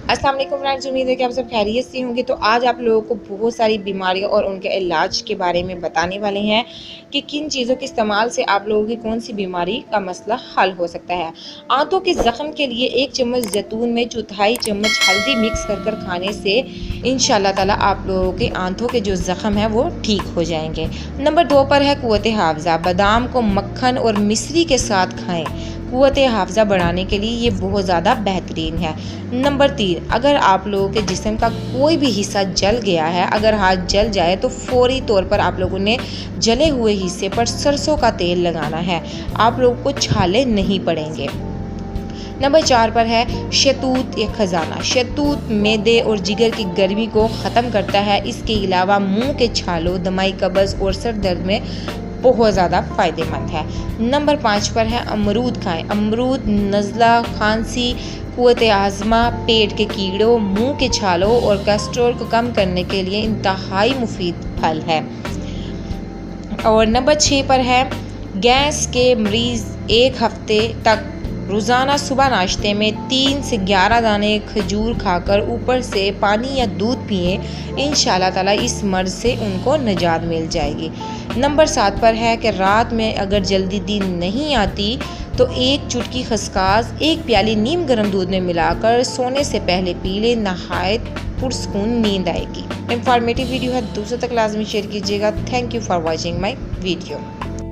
अस्सलाम वालेकुम फ्रेंड्स, उम्मीद है कि आप सब खैरियत से होंगे। तो आज आप लोगों को बहुत सारी बीमारियों और उनके इलाज के बारे में बताने वाले हैं कि किन चीज़ों के इस्तेमाल से आप लोगों की कौन सी बीमारी का मसला हल हो सकता है। आंतों के ज़ख्म के लिए 1 चम्मच जैतून में 1/4 चम्मच हल्दी मिक्स कर खाने से इंशाल्लाह ताला आप लोगों के आंतों के जो ज़ख्म है वो ठीक हो जाएंगे। नंबर 2 पर है क़ुव्वत हाफ़ज़ा। बादाम को मक्खन और मिश्री के साथ खाएं, क़ुव्वत हाफ़ज़ा बढ़ाने के लिए ये बहुत ज़्यादा बेहतरीन है। नंबर 3, अगर आप लोगों के जिस्म का कोई भी हिस्सा जल गया है, अगर हाथ जल जाए तो फ़ौरी तौर पर आप लोगों ने जले हुए हिस्से पर सरसों का तेल लगाना है, आप लोगों को छाले नहीं पड़ेंगे। नंबर 4 पर है शहतूत या खजाना। शहतूत मैदे और जिगर की गर्मी को ख़त्म करता है। इसके अलावा मुंह के छालों, दमाई कब्ज़ और सर दर्द में बहुत ज़्यादा फ़ायदेमंद है। नंबर 5 पर है अमरूद खाएं। अमरूद नज़ला, खांसी, क़ुव्वत आज़मा, पेट के कीड़ों, मुंह के छालों और कोलेस्ट्रॉल को कम करने के लिए इंतहाई मुफीद फल है। और नंबर 6 पर है गैस के मरीज़ 1 हफ्ते तक रोज़ाना सुबह नाश्ते में 3 से 11 दाने खजूर खाकर ऊपर से पानी या दूध पिएं, इंशाल्लाह ताला इस मर्ज़ से उनको निजात मिल जाएगी। नंबर 7 पर है कि रात में अगर जल्दी नींद नहीं आती तो 1 चुटकी खसकास 1 प्याली नीम गर्म दूध में मिलाकर सोने से पहले पी लें, नहायत पुरसकून नींद आएगी। इंफॉर्मेटिव वीडियो है, दूसरों तक लाजमी शेयर कीजिएगा। Thank you for watching my video.